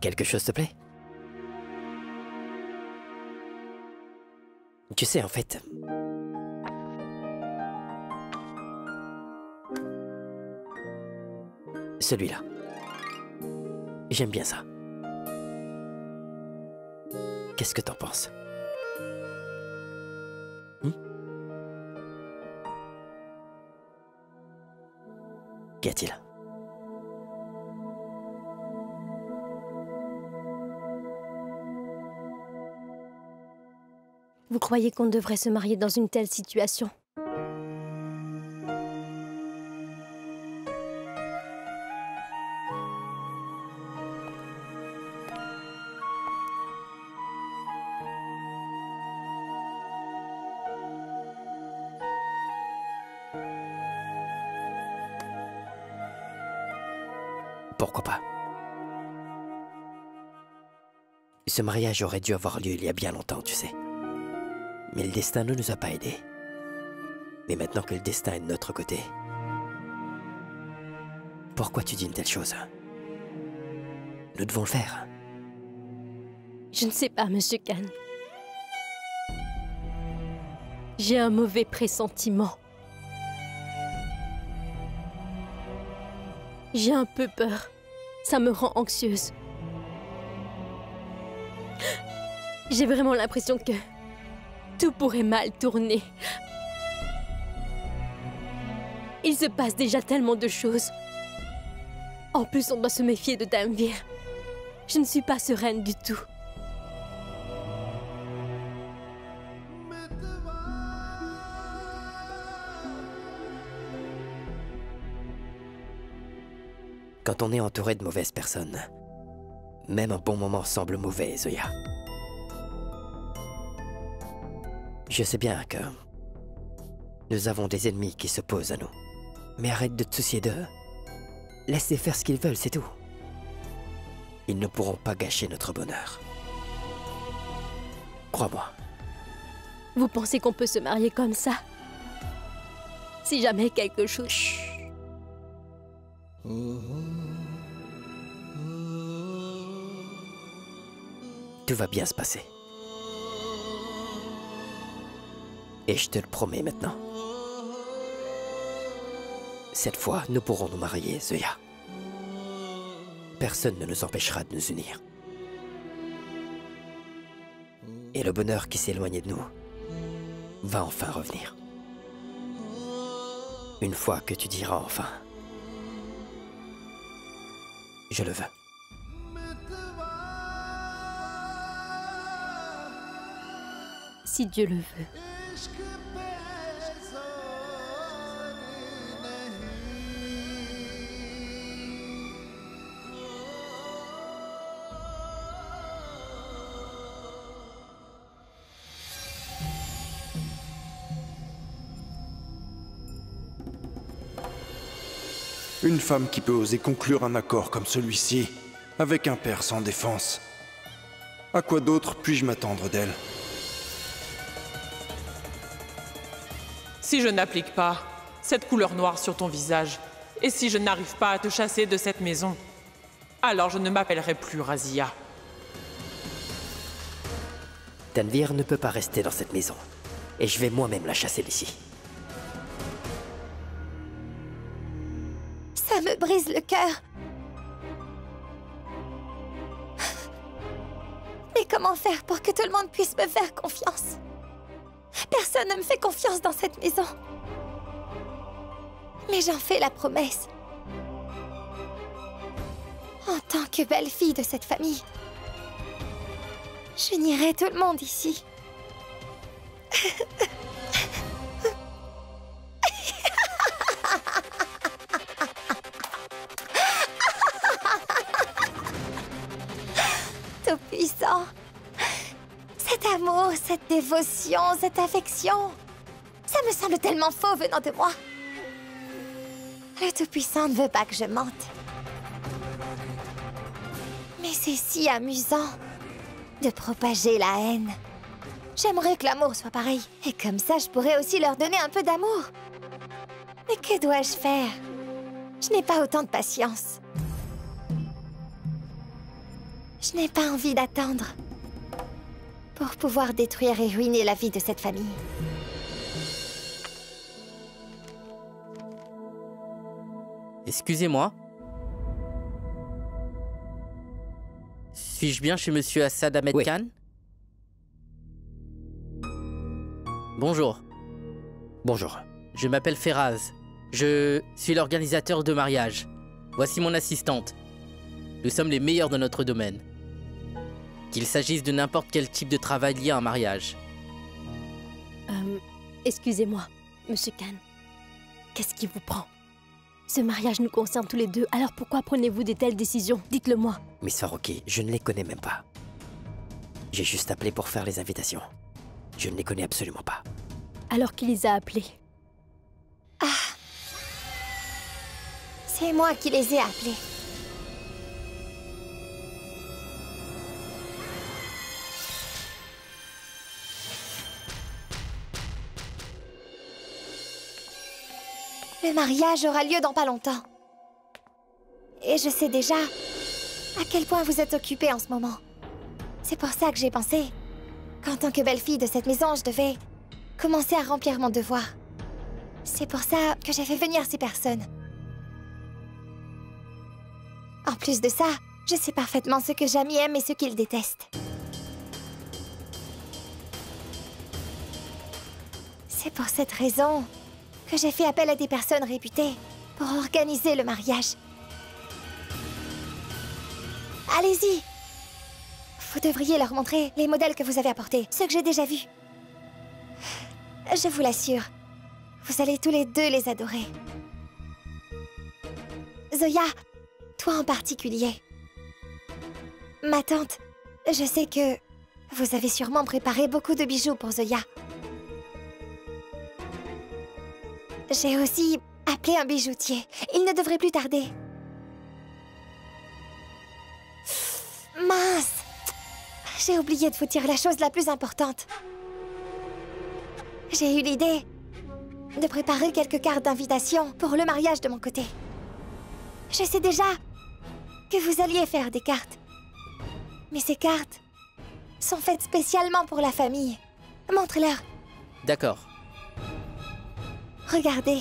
Quelque chose te plaît? Tu sais, en fait... Celui-là. J'aime bien ça. Qu'est-ce que t'en penses? Qu'y a-t-il? Vous croyez qu'on devrait se marier dans une telle situation? Pourquoi pas? Ce mariage aurait dû avoir lieu il y a bien longtemps, tu sais. Mais le destin ne nous a pas aidés. Mais maintenant que le destin est de notre côté, pourquoi tu dis une telle chose? Nous devons le faire. Je ne sais pas, Monsieur Khan. J'ai un mauvais pressentiment. J'ai un peu peur. Ça me rend anxieuse. J'ai vraiment l'impression que tout pourrait mal tourner. Il se passe déjà tellement de choses. En plus, on doit se méfier de Tanvir. Je ne suis pas sereine du tout. Quand on est entouré de mauvaises personnes, même un bon moment semble mauvais, Zoya. Je sais bien que nous avons des ennemis qui s'opposent à nous. Mais arrête de te soucier d'eux. Laisse-les faire ce qu'ils veulent, c'est tout. Ils ne pourront pas gâcher notre bonheur. Crois-moi. Vous pensez qu'on peut se marier comme ça? Si jamais quelque chose... Chut. Tout va bien se passer. Et je te le promets maintenant. Cette fois, nous pourrons nous marier, Zoya. Personne ne nous empêchera de nous unir. Et le bonheur qui s'éloignait de nous va enfin revenir. Une fois que tu diras enfin... Je le veux. Si Dieu le veut. Une femme qui peut oser conclure un accord comme celui-ci, avec un père sans défense. À quoi d'autre puis-je m'attendre d'elle? Si je n'applique pas cette couleur noire sur ton visage, et si je n'arrive pas à te chasser de cette maison, alors je ne m'appellerai plus Razia. Tanvir ne peut pas rester dans cette maison. Et je vais moi-même la chasser d'ici. Ça me brise le cœur. Mais comment faire pour que tout le monde puisse me faire confiance? Personne ne me fait confiance dans cette maison. Mais j'en fais la promesse. En tant que belle-fille de cette famille, j'unirai tout le monde ici. Tout-puissant. Cet amour, cette dévotion, cette affection. Ça me semble tellement faux venant de moi. Le Tout-Puissant ne veut pas que je mente. Mais c'est si amusant de propager la haine. J'aimerais que l'amour soit pareil. Et comme ça, je pourrais aussi leur donner un peu d'amour. Mais que dois-je faire? Je n'ai pas autant de patience. Je n'ai pas envie d'attendre pour pouvoir détruire et ruiner la vie de cette famille. Excusez-moi. Suis-je bien chez Monsieur Assad Ahmed Oui. Khan? Bonjour, Bonjour. je m'appelle Feraz. Je suis l'organisateur de mariage. Voici mon assistante. Nous sommes les meilleurs de notre domaine. Qu'il s'agisse de n'importe quel type de travail lié à un mariage. Excusez-moi, Monsieur Khan. Qu'est-ce qui vous prend? Ce mariage nous concerne tous les deux, alors pourquoi prenez-vous de telles décisions? Dites-le-moi. Miss Farouki, je ne les connais même pas. J'ai juste appelé pour faire les invitations. Je ne les connais absolument pas. Alors qui les a appelés? C'est moi qui les ai appelés. Le mariage aura lieu dans pas longtemps. Et je sais déjà à quel point vous êtes occupés en ce moment. C'est pour ça que j'ai pensé qu'en tant que belle-fille de cette maison, je devais commencer à remplir mon devoir. C'est pour ça que j'ai fait venir ces personnes. En plus de ça, je sais parfaitement ce que Jamie aime et ce qu'il déteste. C'est pour cette raison que j'ai fait appel à des personnes réputées pour organiser le mariage. Allez-y! Vous devriez leur montrer les modèles que vous avez apportés, ceux que j'ai déjà vus. Je vous l'assure, vous allez tous les deux les adorer. Zoya, toi en particulier. Ma tante, je sais que vous avez sûrement préparé beaucoup de bijoux pour Zoya. J'ai aussi appelé un bijoutier. Il ne devrait plus tarder. Mince! J'ai oublié de vous dire la chose la plus importante. J'ai eu l'idée de préparer quelques cartes d'invitation pour le mariage de mon côté. Je sais déjà que vous alliez faire des cartes. Mais ces cartes sont faites spécialement pour la famille. Montre-leur. D'accord. Regardez.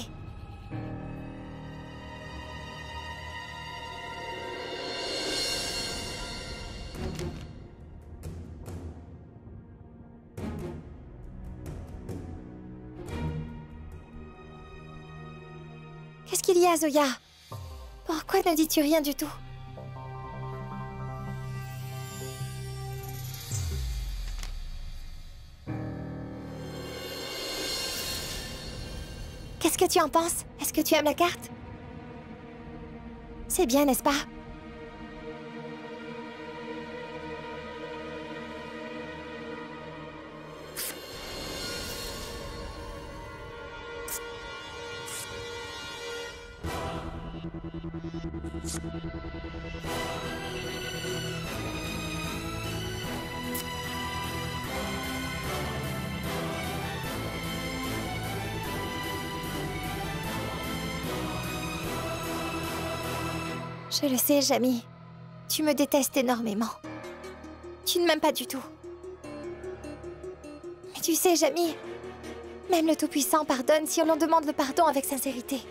Qu'est-ce qu'il y a, Zoya? Pourquoi ne dis-tu rien du tout? Qu'est-ce que tu en penses? Est-ce que tu aimes la carte? C'est bien, n'est-ce pas? Je le sais, Jamie. Tu me détestes énormément. Tu ne m'aimes pas du tout. Mais tu sais, Jamie, même le Tout-Puissant pardonne si on en demande le pardon avec sincérité.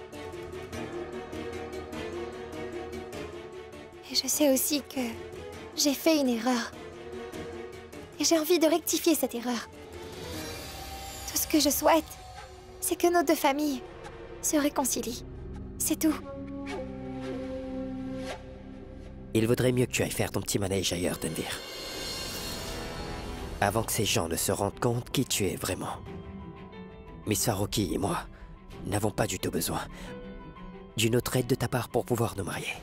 Et je sais aussi que j'ai fait une erreur. Et j'ai envie de rectifier cette erreur. Tout ce que je souhaite, c'est que nos deux familles se réconcilient. C'est tout. Il vaudrait mieux que tu ailles faire ton petit manège ailleurs, Denvir. Avant que ces gens ne se rendent compte qui tu es vraiment. Miss Farouki et moi n'avons pas du tout besoin d'une autre aide de ta part pour pouvoir nous marier.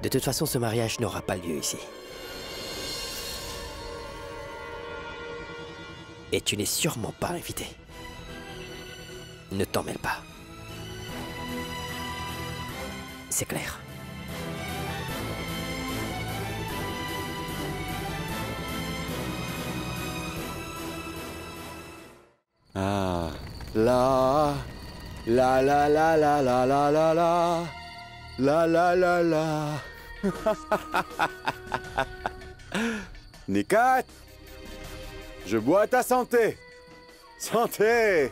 De toute façon, ce mariage n'aura pas lieu ici. Et tu n'es sûrement pas invité. Ne t'en mêle pas. C'est clair. Ah, la, la la la la la la la la, la la la la, Nikat, je bois à ta santé. Santé.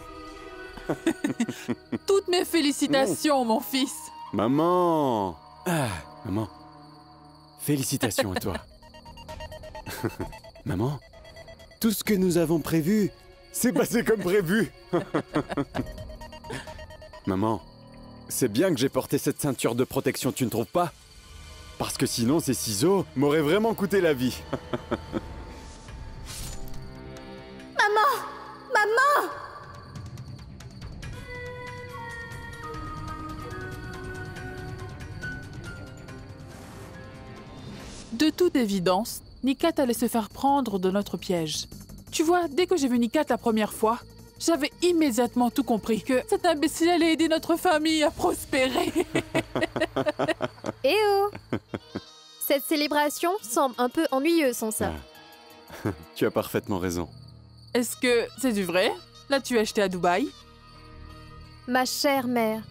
Toutes mes félicitations, mon fils. Maman. Ah, maman. Félicitations à toi. Maman, tout ce que nous avons prévu, c'est passé comme prévu. Maman, c'est bien que j'ai porté cette ceinture de protection, tu ne trouves pas? Parce que sinon, ces ciseaux m'auraient vraiment coûté la vie. Maman! De toute évidence, Nikat allait se faire prendre de notre piège. Tu vois, dès que j'ai vu Nikat la première fois, j'avais immédiatement tout compris, que cet imbécile allait aider notre famille à prospérer. Eh oh! Cette célébration semble un peu ennuyeuse sans ça. Tu as parfaitement raison. Est-ce que c'est du vrai? L'as-tu acheté à Dubaï? Ma chère mère,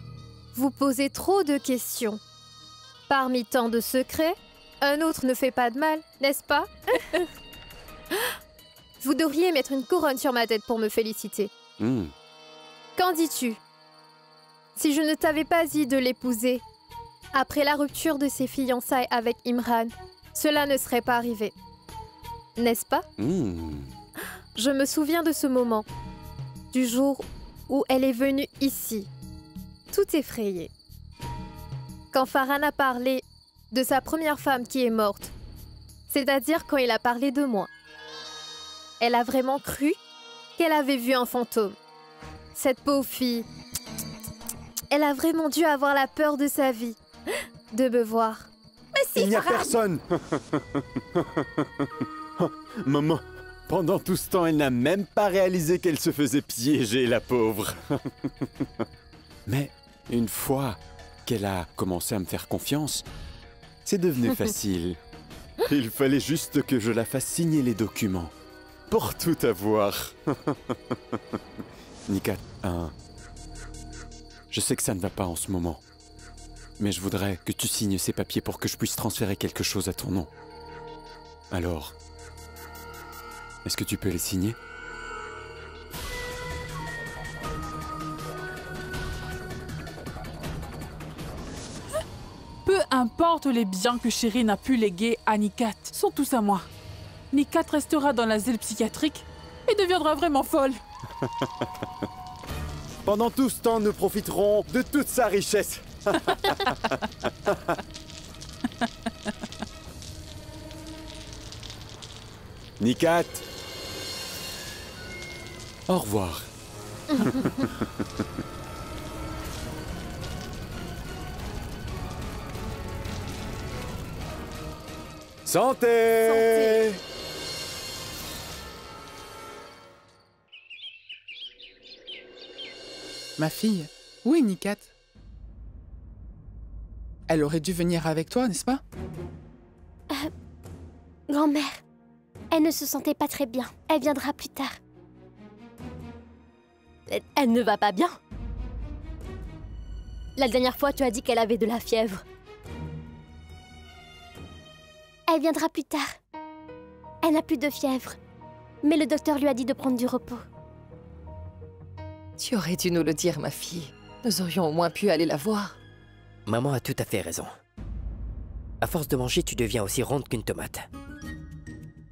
vous posez trop de questions. Parmi tant de secrets, un autre ne fait pas de mal, n'est-ce pas? Vous devriez mettre une couronne sur ma tête pour me féliciter. Qu'en dis-tu? Si je ne t'avais pas dit de l'épouser, après la rupture de ses fiançailles avec Imran, cela ne serait pas arrivé. N'est-ce pas? Je me souviens de ce moment, du jour où elle est venue ici, tout effrayée. Quand Farhan a parlé de sa première femme qui est morte, c'est-à-dire quand il a parlé de moi. Elle a vraiment cru qu'elle avait vu un fantôme. Cette pauvre fille, elle a vraiment dû avoir la peur de sa vie, de me voir. Mais si, Il n'y a Farhan! personne. Maman, pendant tout ce temps, elle n'a même pas réalisé qu'elle se faisait piéger, la pauvre. Mais une fois qu'elle a commencé à me faire confiance, c'est devenu facile. Il fallait juste que je la fasse signer les documents. Pour tout avoir. Nikat, je sais que ça ne va pas en ce moment. Mais je voudrais que tu signes ces papiers pour que je puisse transférer quelque chose à ton nom. Alors, est-ce que tu peux les signer? Peu importe les biens que Chérine a pu léguer à Nikat, sont tous à moi. Nikat restera dans l'asile psychiatrique et deviendra vraiment folle. Pendant tout ce temps, nous profiterons de toute sa richesse. Nikat, au revoir. Santé! Ma fille, où est Nikat? Elle aurait dû venir avec toi, n'est-ce pas? Grand-mère, elle ne se sentait pas très bien. Elle viendra plus tard. Elle ne va pas bien. La dernière fois, tu as dit qu'elle avait de la fièvre. Elle viendra plus tard. Elle n'a plus de fièvre. Mais le docteur lui a dit de prendre du repos. Tu aurais dû nous le dire, ma fille. Nous aurions au moins pu aller la voir. Maman a tout à fait raison. À force de manger, tu deviens aussi ronde qu'une tomate.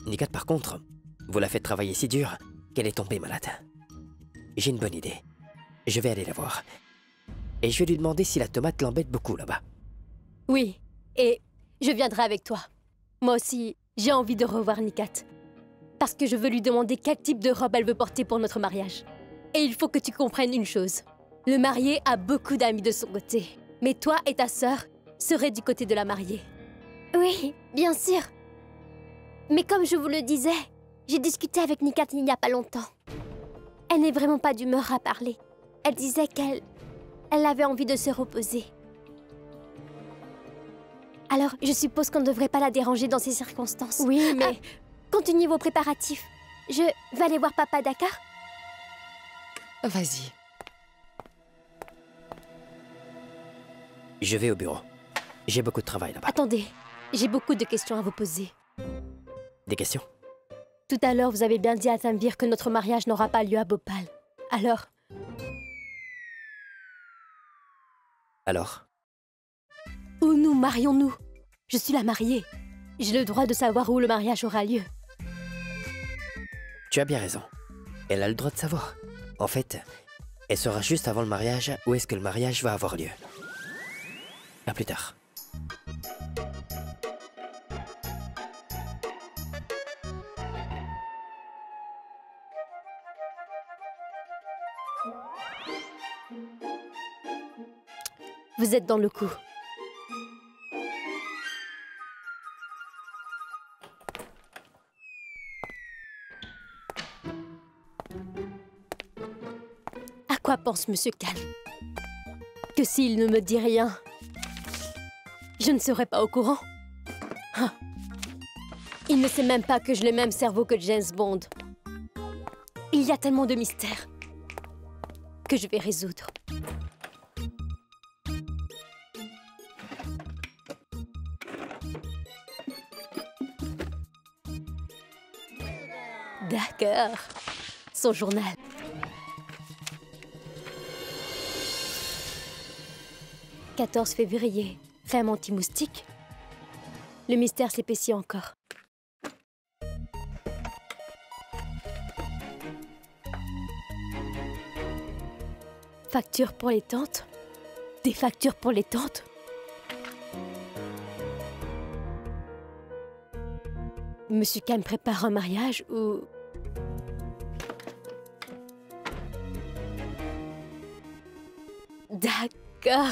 Nikat, par contre, vous la faites travailler si dur qu'elle est tombée malade. J'ai une bonne idée. Je vais aller la voir. Et je vais lui demander si la tomate l'embête beaucoup là-bas. Oui, et je viendrai avec toi. Moi aussi, j'ai envie de revoir Nikat. Parce que je veux lui demander quel type de robe elle veut porter pour notre mariage. Et il faut que tu comprennes une chose. Le marié a beaucoup d'amis de son côté. Mais toi et ta sœur seraient du côté de la mariée. Oui, bien sûr. Mais comme je vous le disais, j'ai discuté avec Nikat il n'y a pas longtemps. Elle n'est vraiment pas d'humeur à parler. Elle disait qu'elle avait envie de se reposer. Alors, je suppose qu'on ne devrait pas la déranger dans ces circonstances. Oui, mais... continue vos préparatifs. Je vais aller voir papa, d'accord? Vas-y. Je vais au bureau. J'ai beaucoup de travail là-bas. Attendez, J'ai beaucoup de questions à vous poser. Des questions? Tout à l'heure, vous avez bien dit à Tanvir que notre mariage n'aura pas lieu à Bhopal. Alors? Alors? Où nous marions-nous? Je suis la mariée. J'ai le droit de savoir où le mariage aura lieu. Tu as bien raison. Elle a le droit de savoir. En fait, elle saura juste avant le mariage où est-ce que le mariage va avoir lieu. À plus tard. Vous êtes dans le coup. À quoi pense Monsieur Khan? Que s'il ne me dit rien, je ne serai pas au courant? Ah. Il ne sait même pas que j'ai le même cerveau que James Bond. Il y a tellement de mystères que je vais résoudre. D'accord. Son journal. « 14 février. Crème anti-moustique. Le mystère s'épaissit encore. Facture pour les tantes. Des factures pour les tantes. Monsieur Khan prépare un mariage ou... D'accord.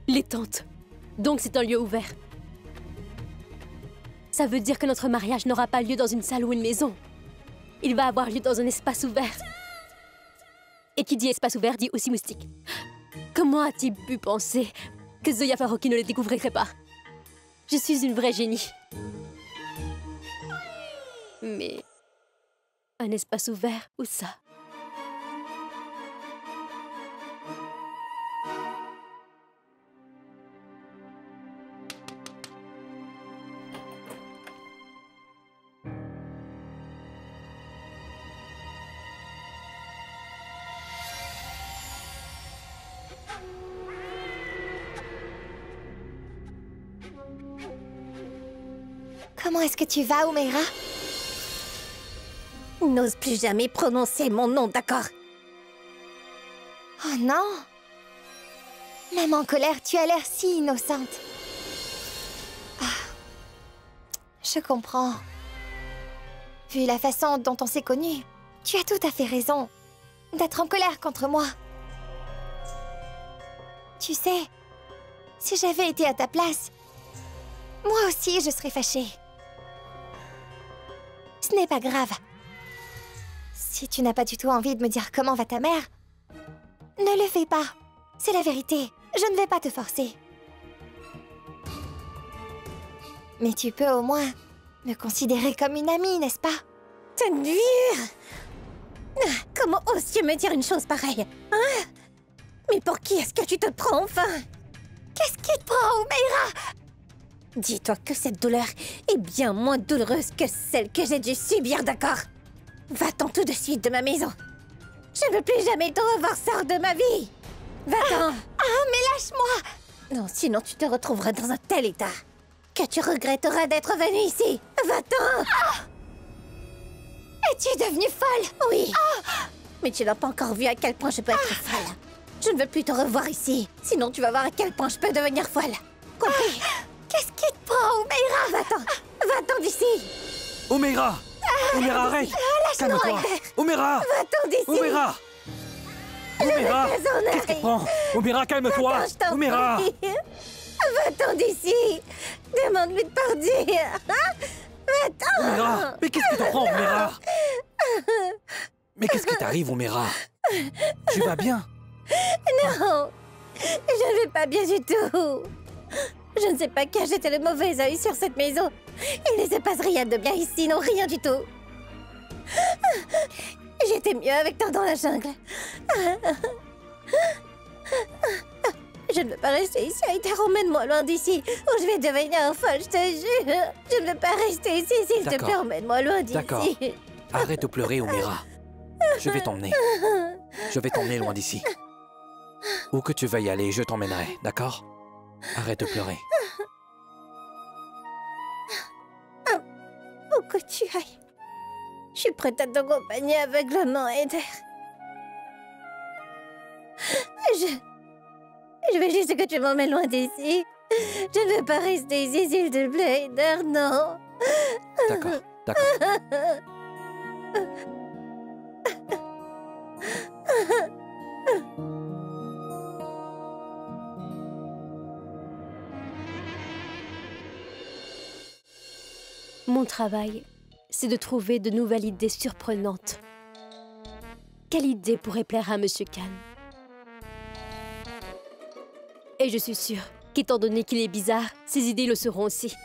Les tentes. Donc c'est un lieu ouvert. Ça veut dire que notre mariage n'aura pas lieu dans une salle ou une maison. Il va avoir lieu dans un espace ouvert. Et qui dit espace ouvert dit aussi moustique. Comment a-t-il pu penser que Zoya Faroki ne le découvrirait pas? Je suis une vraie génie. Mais... un espace ouvert, où ça? Comment est-ce que tu vas, Umaira? N'ose plus jamais prononcer mon nom, d'accord? Oh non! Même en colère, tu as l'air si innocente. Ah, je comprends. Vu la façon dont on s'est connus, tu as tout à fait raison d'être en colère contre moi. Tu sais, si j'avais été à ta place, moi aussi je serais fâchée. Ce n'est pas grave. Si tu n'as pas du tout envie de me dire comment va ta mère, ne le fais pas. C'est la vérité. Je ne vais pas te forcer. Mais tu peux au moins me considérer comme une amie, n'est-ce pas? Tanvir! Comment oses-tu me dire une chose pareille? Hein? Mais pour qui est-ce que tu te prends, enfin? Qu'est-ce qui te prend, Umaira? Dis-toi que cette douleur est bien moins douloureuse que celle que j'ai dû subir, d'accord? Va-t'en tout de suite de ma maison. Je ne veux plus jamais te revoir, sors de ma vie. Va-t'en. Mais lâche-moi. Non, sinon tu te retrouveras dans un tel état que tu regretteras d'être venu ici. Va-t'en. Es-tu devenue folle? Oui. Mais tu n'as pas encore vu à quel point je peux être folle. Je ne veux plus te revoir ici. Sinon tu vas voir à quel point je peux devenir folle. Compris? Qu'est-ce qui te prend, Umaira? Va-t'en. Va-t'en d'ici. Umaira! Umaira, arrête! Calme-toi! Umaira! Va-t'en d'ici! Umaira! Umaira! Qu'est-ce qui te prend? Umaira, calme-toi! Umaira! Va-t'en d'ici! Demande-lui de partir! Va-t'en! Umaira! Mais qu'est-ce qui te prend, Umaira? Mais qu'est-ce qui t'arrive, Umaira? Tu vas bien? Non! Je ne vais pas bien du tout! Je ne sais pas qui a jeté le mauvais œil sur cette maison. Il ne se passe rien de bien ici, non, rien du tout. J'étais mieux avec toi dans la jungle. Je ne veux pas rester ici, Aïtar, emmène-moi loin d'ici, ou je vais devenir folle, je te jure. Je ne veux pas rester ici, s'il te plaît, emmène-moi loin d'ici. D'accord. Arrête de pleurer, Omera. Je vais t'emmener. Je vais t'emmener loin d'ici. Où que tu veuilles aller, je t'emmènerai, d'accord? Arrête de pleurer. Où que tu ailles, je suis prête à t'accompagner aveuglement, Eder. Je veux juste que tu m'emmènes loin d'ici. Je ne veux pas rester ici, s'il te plaît, Eder, non. D'accord, d'accord. Mon travail, c'est de trouver de nouvelles idées surprenantes. Quelle idée pourrait plaire à Monsieur Khan? Et je suis sûre qu'étant donné qu'il est bizarre, ses idées le seront aussi.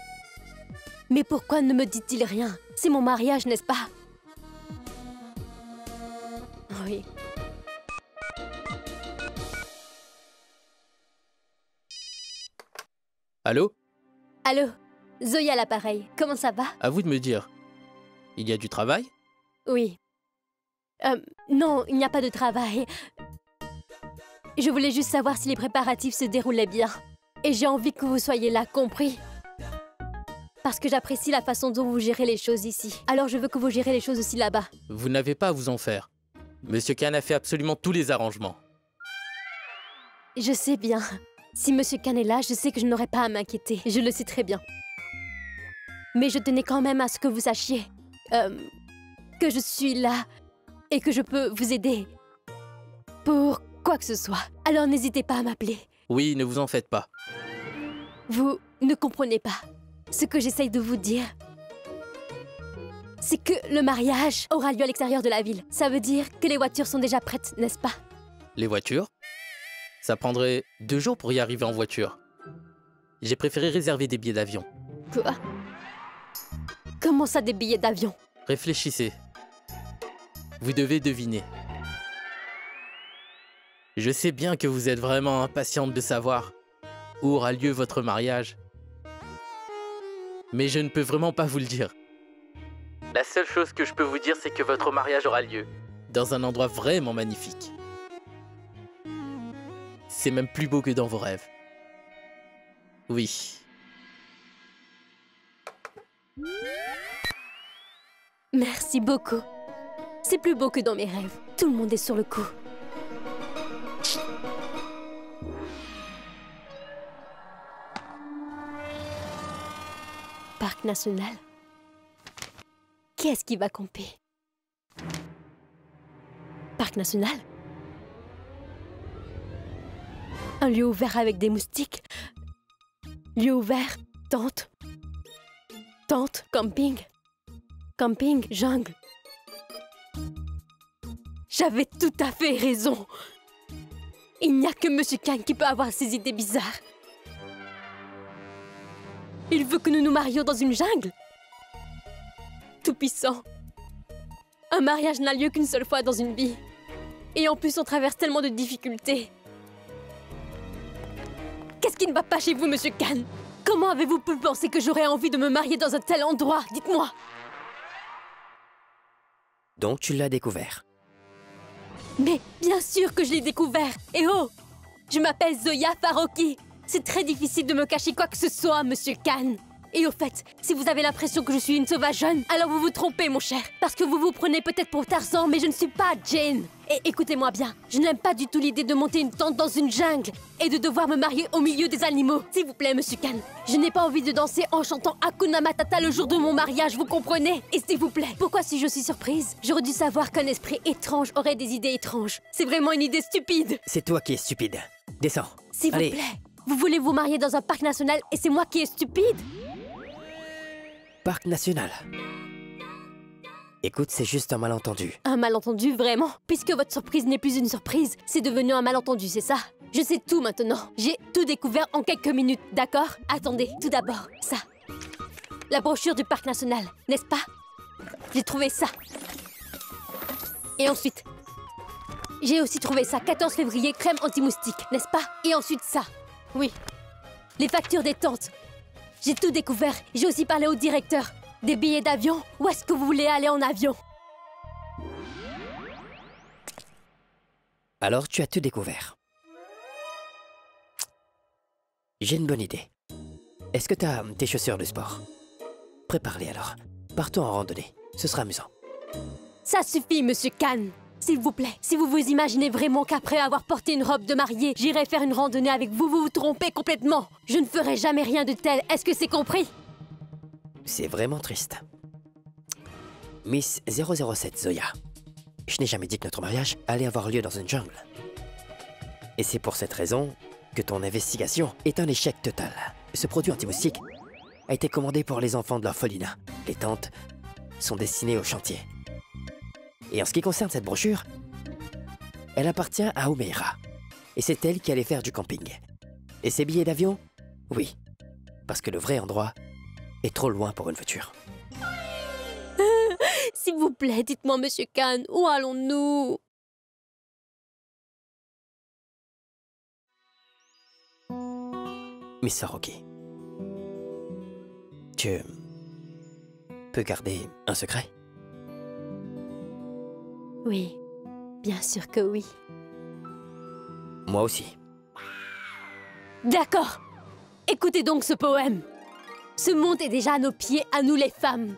Mais pourquoi ne me dit-il rien? C'est mon mariage, n'est-ce pas? Oui. Allô? Allô? Zoya à l'appareil. Comment ça va? À vous de me dire. Il y a du travail? Oui. Non, il n'y a pas de travail. Je voulais juste savoir si les préparatifs se déroulaient bien. Et j'ai envie que vous soyez là, compris? Parce que j'apprécie la façon dont vous gérez les choses ici. Alors je veux que vous gérez les choses aussi là-bas. Vous n'avez pas à vous en faire. Monsieur Khan a fait absolument tous les arrangements. Je sais bien. Si Monsieur Khan est là, je sais que je n'aurai pas à m'inquiéter. Je le sais très bien. Mais je tenais quand même à ce que vous sachiez que je suis là et que je peux vous aider pour quoi que ce soit. Alors n'hésitez pas à m'appeler. Oui, ne vous en faites pas. Vous ne comprenez pas. Ce que j'essaye de vous dire, c'est que le mariage aura lieu à l'extérieur de la ville. Ça veut dire que les voitures sont déjà prêtes, n'est-ce pas? Les voitures? Ça prendrait 2 jours pour y arriver en voiture. J'ai préféré réserver des billets d'avion. Quoi? Comment ça, des billets d'avion? Réfléchissez. Vous devez deviner. Je sais bien que vous êtes vraiment impatiente de savoir où aura lieu votre mariage. Mais je ne peux vraiment pas vous le dire. La seule chose que je peux vous dire, c'est que votre mariage aura lieu dans un endroit vraiment magnifique. C'est même plus beau que dans vos rêves. Oui. Merci beaucoup. C'est plus beau que dans mes rêves. Tout le monde est sur le coup. Parc national. Qui est-ce qui va camper? Parc national? Un lieu ouvert avec des moustiques? Lieu ouvert, tente. Tente, camping. Camping, jungle. J'avais tout à fait raison. Il n'y a que Monsieur Khan qui peut avoir ces idées bizarres. Il veut que nous nous marions dans une jungle. Tout-puissant. Un mariage n'a lieu qu'une seule fois dans une vie. Et en plus, on traverse tellement de difficultés. Qu'est-ce qui ne va pas chez vous, Monsieur Khan? Comment avez-vous pu penser que j'aurais envie de me marier dans un tel endroit? Dites-moi. Donc tu l'as découvert. Mais bien sûr que je l'ai découvert. Et oh, je m'appelle Zoya Faroki. C'est très difficile de me cacher quoi que ce soit, Monsieur Khan. Et au fait, si vous avez l'impression que je suis une sauvage jeune, alors vous vous trompez, mon cher. Parce que vous vous prenez peut-être pour Tarzan, mais je ne suis pas Jane. Et écoutez-moi bien, je n'aime pas du tout l'idée de monter une tente dans une jungle et de devoir me marier au milieu des animaux. S'il vous plaît, Monsieur Khan, je n'ai pas envie de danser en chantant Hakuna Matata le jour de mon mariage, vous comprenez? Et s'il vous plaît, pourquoi suis-je aussi surprise? J'aurais dû savoir qu'un esprit étrange aurait des idées étranges. C'est vraiment une idée stupide. C'est toi qui es stupide. Descends. S'il vous plaît, vous voulez vous marier dans un parc national et c'est moi qui est stupide? Parc national. Écoute, c'est juste un malentendu. Un malentendu, vraiment? Puisque votre surprise n'est plus une surprise, c'est devenu un malentendu, c'est ça? Je sais tout maintenant. J'ai tout découvert en quelques minutes, d'accord? Attendez, tout d'abord, ça. La brochure du parc national, n'est-ce pas? J'ai trouvé ça. Et ensuite, j'ai aussi trouvé ça, 14 février, crème anti-moustique, n'est-ce pas? Et ensuite ça. Oui. Les factures des tantes. J'ai tout découvert. J'ai aussi parlé au directeur. Des billets d'avion. Où est-ce que vous voulez aller en avion? Alors tu as tout découvert. J'ai une bonne idée. Est-ce que tu as tes chaussures de sport? Prépare-les alors. Partons en randonnée. Ce sera amusant. Ça suffit, Monsieur Khan. S'il vous plaît, si vous vous imaginez vraiment qu'après avoir porté une robe de mariée, j'irai faire une randonnée avec vous, vous vous trompez complètement. Je ne ferai jamais rien de tel. Est-ce que c'est compris? C'est vraiment triste. Miss 007 Zoya. Je n'ai jamais dit que notre mariage allait avoir lieu dans une jungle. Et c'est pour cette raison que ton investigation est un échec total. Ce produit anti-moustique a été commandé pour les enfants de l'orphelinat. Les tentes sont destinées au chantier. Et en ce qui concerne cette brochure, elle appartient à Umeira. Et c'est elle qui allait faire du camping. Et ces billets d'avion? Oui, parce que le vrai endroit est trop loin pour une voiture. S'il vous plaît, dites-moi, Monsieur Khan, où allons-nous? Miss Farouki, tu peux garder un secret? Oui, bien sûr que oui. Moi aussi. D'accord. Écoutez donc ce poème. Ce monde est déjà à nos pieds, à nous les femmes.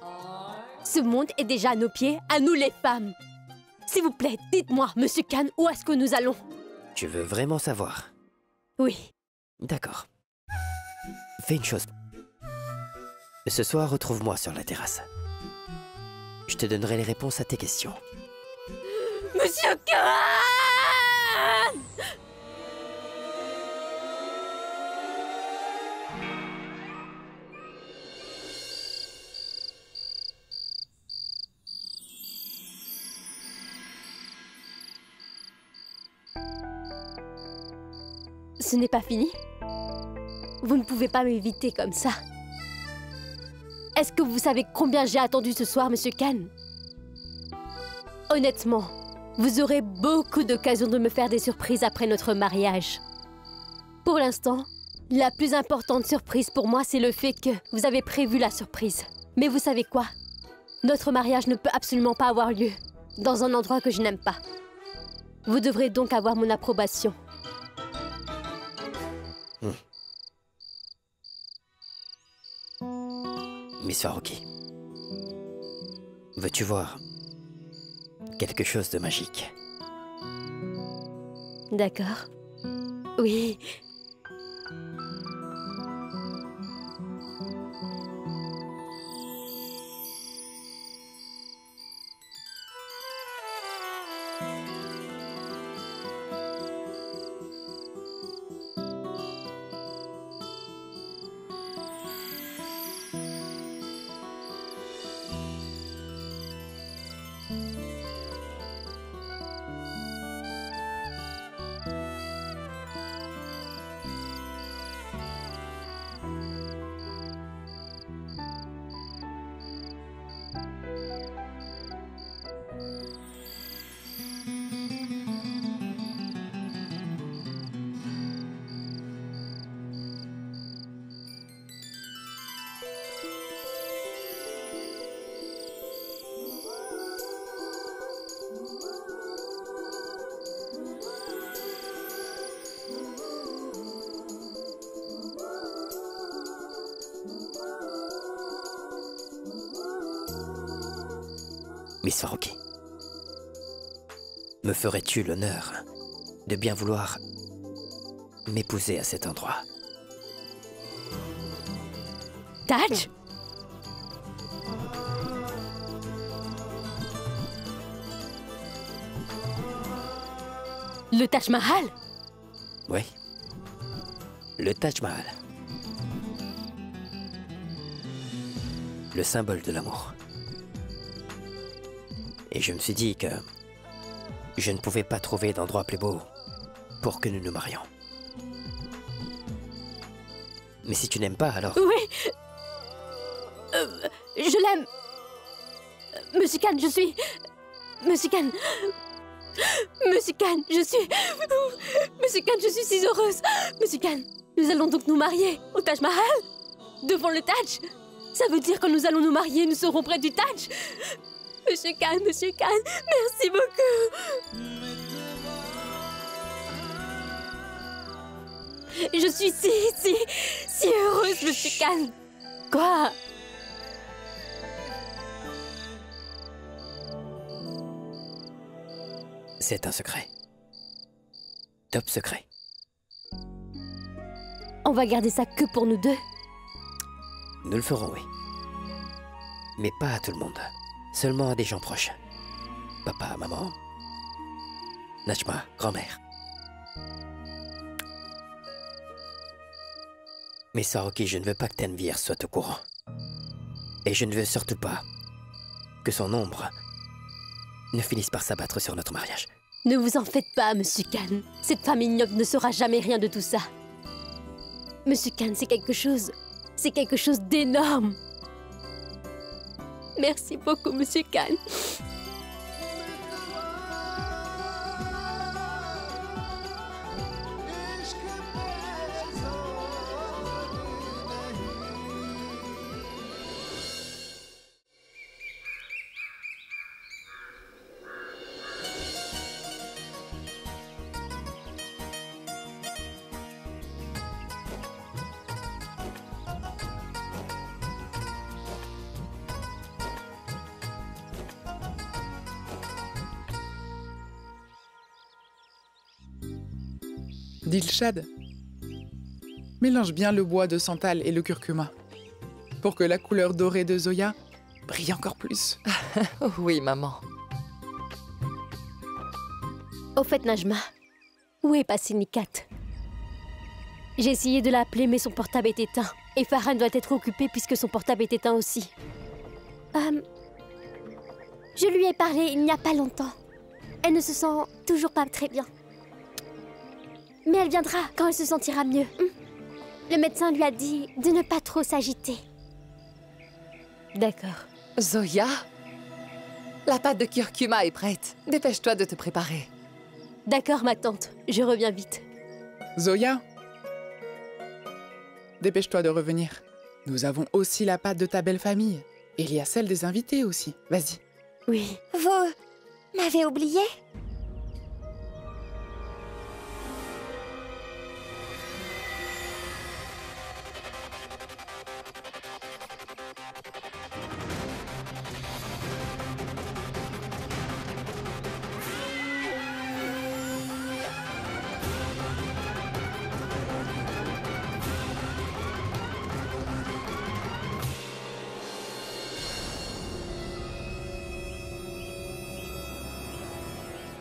Ce monde est déjà à nos pieds, à nous les femmes. S'il vous plaît, dites-moi, Monsieur Khan, où est-ce que nous allons? Tu veux vraiment savoir? Oui. D'accord. Fais une chose. Ce soir, retrouve-moi sur la terrasse. Je te donnerai les réponses à tes questions. Monsieur Khan! Ce n'est pas fini? Vous ne pouvez pas m'éviter comme ça. Est-ce que vous savez combien j'ai attendu ce soir, Monsieur Khan? Honnêtement, vous aurez beaucoup d'occasions de me faire des surprises après notre mariage. Pour l'instant, la plus importante surprise pour moi, c'est le fait que vous avez prévu la surprise. Mais vous savez quoi? Notre mariage ne peut absolument pas avoir lieu dans un endroit que je n'aime pas. Vous devrez donc avoir mon approbation. Miss Farouki, veux-tu voir quelque chose de magique? D'accord. Oui. Miss Farouki, me ferais-tu l'honneur de bien vouloir m'épouser à cet endroit? Taj? Le Taj Mahal? Oui, le Taj Mahal. Le symbole de l'amour. Et je me suis dit que je ne pouvais pas trouver d'endroit plus beau pour que nous nous marions. Mais si tu n'aimes pas, alors... Oui. Je l'aime. Monsieur Khan, je suis... Monsieur Khan... Monsieur Khan, je suis... Monsieur Khan, je suis si heureuse. Monsieur Khan, Nous allons donc nous marier au Taj Mahal? Devant le Taj? Ça veut dire que nous allons nous marier, nous serons près du Taj? Monsieur Khan, merci beaucoup. Je suis si heureuse, Monsieur Khan. Quoi? C'est un secret. Top secret. On va garder ça que pour nous deux? Nous le ferons, oui. Mais pas à tout le monde. Seulement à des gens proches. Papa, maman, Najma, grand-mère. Mais Saroki, je ne veux pas que Tenvir soit au courant. Et je ne veux surtout pas que son ombre ne finisse par s'abattre sur notre mariage. Ne vous en faites pas, Monsieur Khan. Cette femme ignoble ne saura jamais rien de tout ça. Monsieur Khan, c'est quelque chose d'énorme. Merci beaucoup, Monsieur Khan. Dilshad, mélange bien le bois de santal et le curcuma pour que la couleur dorée de Zoya brille encore plus. Oui, maman. Au fait, Najma, où est passé Nikat? J'ai essayé de l'appeler, mais son portable est éteint. Et Farhan doit être occupée puisque son portable est éteint aussi. Je lui ai parlé il n'y a pas longtemps. Elle ne se sent toujours pas très bien. Mais elle viendra quand elle se sentira mieux. Le médecin lui a dit de ne pas trop s'agiter. D'accord. Zoya, la pâte de curcuma est prête. Dépêche-toi de te préparer. D'accord, ma tante. Je reviens vite. Zoya, dépêche-toi de revenir. Nous avons aussi la pâte de ta belle famille. Et il y a celle des invités aussi. Vas-y. Oui. Vous m'avez oublié?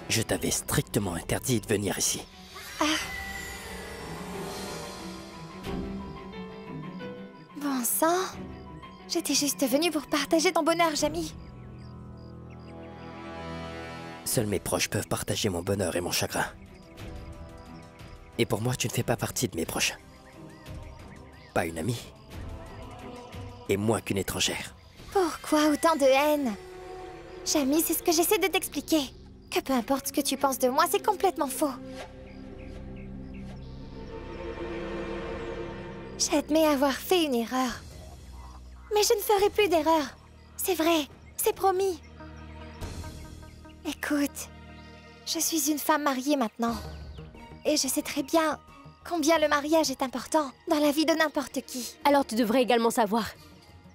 Je t'avais strictement interdit de venir ici. Bon sang, j'étais juste venue pour partager ton bonheur, Jamy. Seuls mes proches peuvent partager mon bonheur et mon chagrin. Et pour moi, tu ne fais pas partie de mes proches. Pas une amie. Et moins qu'une étrangère. Pourquoi autant de haine? Jamy, c'est ce que j'essaie de t'expliquer. Que peu importe ce que tu penses de moi, c'est complètement faux. J'admets avoir fait une erreur. Mais je ne ferai plus d'erreur. C'est vrai, c'est promis. Écoute, je suis une femme mariée maintenant. Et je sais très bien combien le mariage est important dans la vie de n'importe qui. Alors tu devrais également savoir.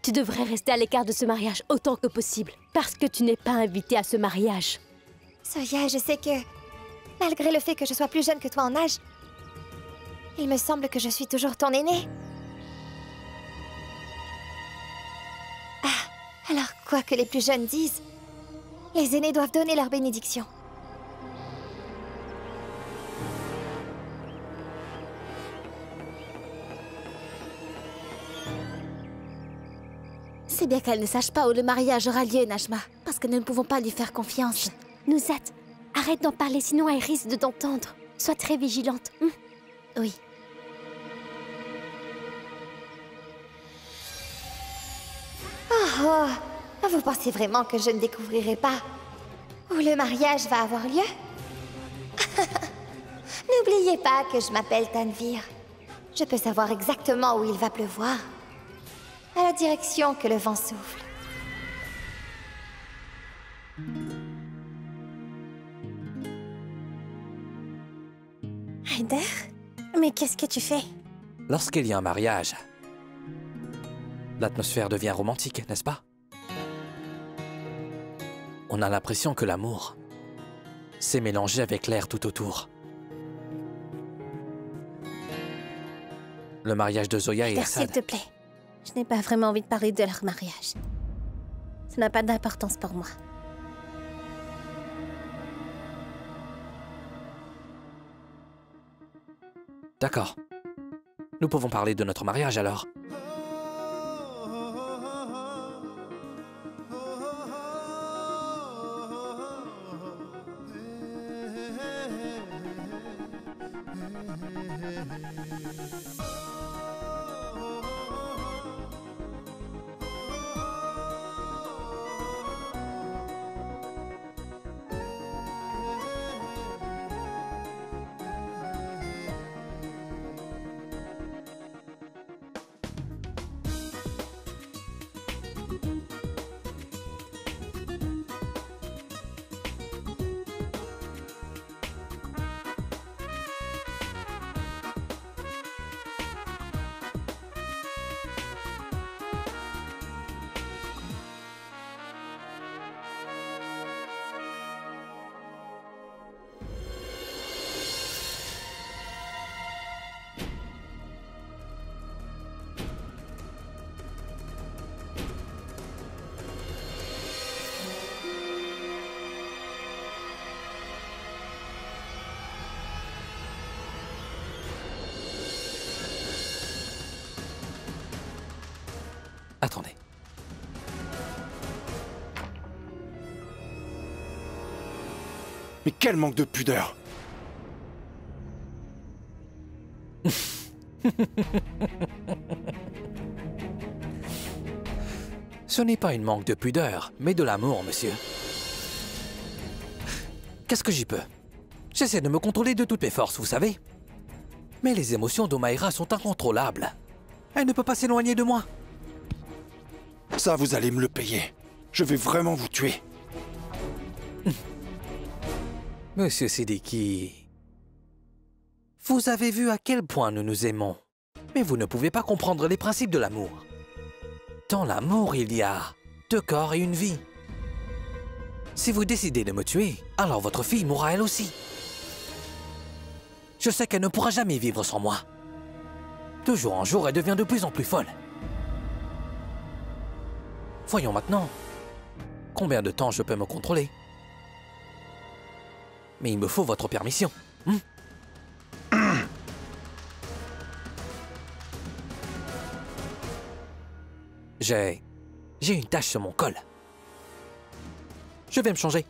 Tu devrais rester à l'écart de ce mariage autant que possible. Parce que tu n'es pas invitée à ce mariage. Zoya, je sais que, malgré le fait que je sois plus jeune que toi en âge, il me semble que je suis toujours ton aînée. Alors quoi que les plus jeunes disent, les aînés doivent donner leur bénédiction. C'est bien qu'elle ne sache pas où le mariage aura lieu, Najma, parce que nous ne pouvons pas lui faire confiance. Nouzat, arrête d'en parler, sinon elle risque de t'entendre. Sois très vigilante. Oui. Oh, vous pensez vraiment que je ne découvrirai pas où le mariage va avoir lieu? N'oubliez pas que je m'appelle Tanvir. Je peux savoir exactement où il va pleuvoir, à la direction que le vent souffle. Ryder, mais qu'est-ce que tu fais? Lorsqu'il y a un mariage, l'atmosphère devient romantique, n'est-ce pas? On a l'impression que l'amour s'est mélangé avec l'air tout autour. Le mariage de Zoya et Ryder, Assad... s'il te plaît. Je n'ai pas vraiment envie de parler de leur mariage. Ça n'a pas d'importance pour moi. D'accord. Nous pouvons parler de notre mariage alors. Attendez. Mais quel manque de pudeur! Ce n'est pas une manque de pudeur, mais de l'amour, monsieur. Qu'est-ce que j'y peux? J'essaie de me contrôler de toutes mes forces, vous savez. Mais les émotions d'Omaira sont incontrôlables. Elle ne peut pas s'éloigner de moi. Ça, vous allez me le payer. Je vais vraiment vous tuer. Monsieur Siddiqui, vous avez vu à quel point nous nous aimons. Mais vous ne pouvez pas comprendre les principes de l'amour. Dans l'amour, il y a 2 corps et une vie. Si vous décidez de me tuer, alors votre fille mourra elle aussi. Je sais qu'elle ne pourra jamais vivre sans moi. De jour en jour, elle devient de plus en plus folle. Voyons maintenant, combien de temps je peux me contrôler. Mais il me faut votre permission. J'ai une tache sur mon col. Je vais me changer.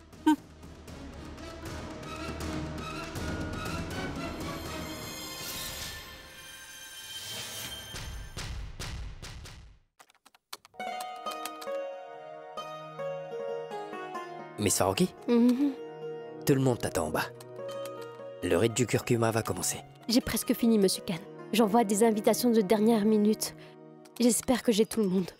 Miss Farouki, tout le monde t'attend en bas. Le rite du curcuma va commencer. J'ai presque fini, Monsieur Khan. J'envoie des invitations de dernière minute. J'espère que j'ai tout le monde.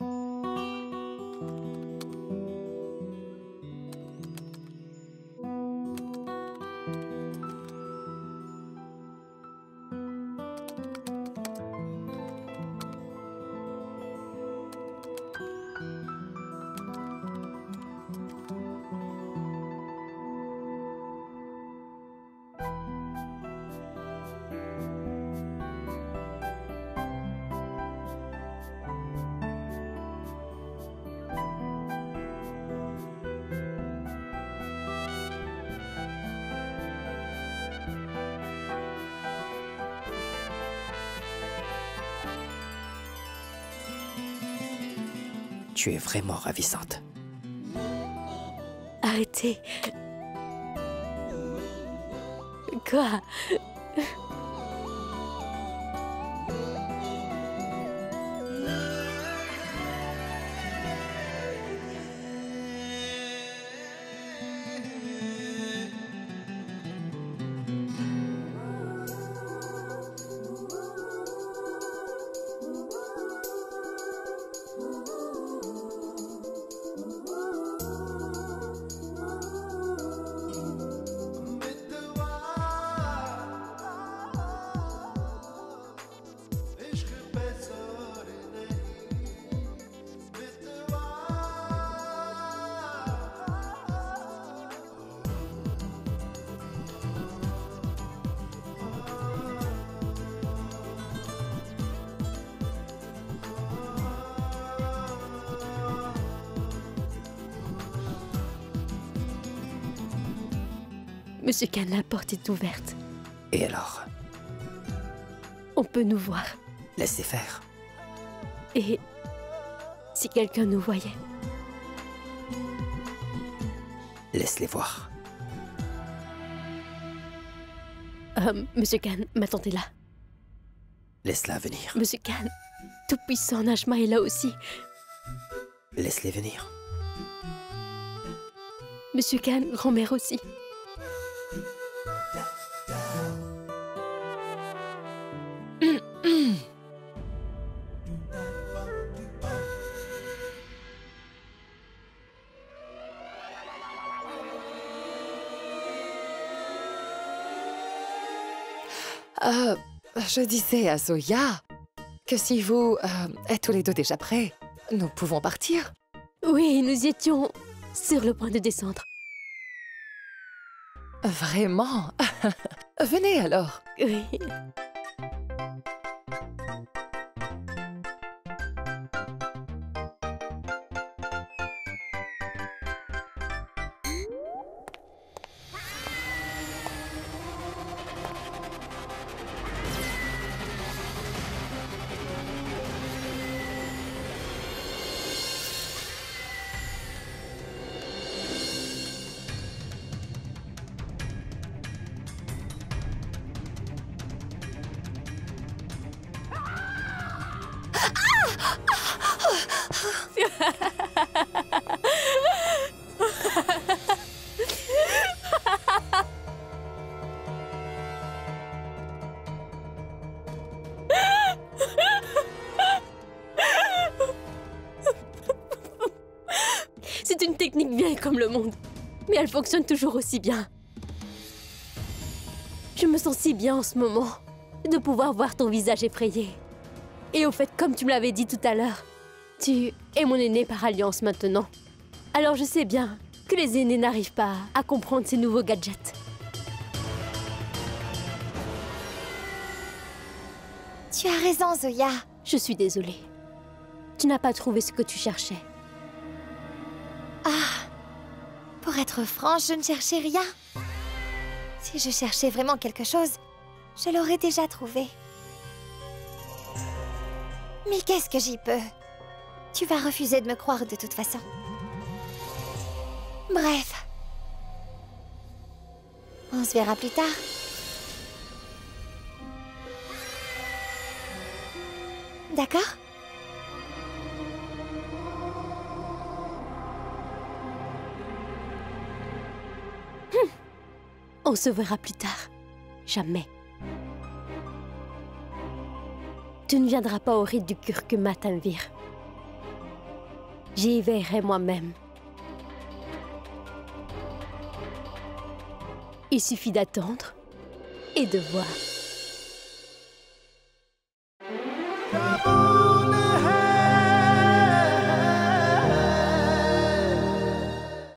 Tu es vraiment ravissante. Arrêtez. Quoi? Monsieur Khan, la porte est ouverte. Et alors? On peut nous voir. Laissez faire. Et si quelqu'un nous voyait? Laisse-les voir. Monsieur Khan, ma tante est là. Laisse-la venir. Monsieur Khan, tout-puissant, Najma est là aussi. Laisse-les venir. Monsieur Khan, grand-mère aussi. Je disais à Zoya que si vous êtes tous les deux déjà prêts, nous pouvons partir. Oui, nous étions sur le point de descendre. Vraiment? Venez alors. Oui. C'est une technique vieille comme le monde, mais elle fonctionne toujours aussi bien. Je me sens si bien en ce moment de pouvoir voir ton visage effrayé. Et au fait, comme tu me l'avais dit tout à l'heure, tu es mon aîné par alliance maintenant. Alors je sais bien que les aînés n'arrivent pas à comprendre ces nouveaux gadgets. Tu as raison, Zoya. Je suis désolée. Tu n'as pas trouvé ce que tu cherchais. Ah, pour être franche, je ne cherchais rien. Si je cherchais vraiment quelque chose, je l'aurais déjà trouvé. Mais qu'est-ce que j'y peux? Tu vas refuser de me croire de toute façon. Bref. On se verra plus tard. D'accord? On se verra plus tard. Jamais. Tu ne viendras pas au rite du curcuma, Tanvir. J'y veillerai moi-même. Il suffit d'attendre et de voir.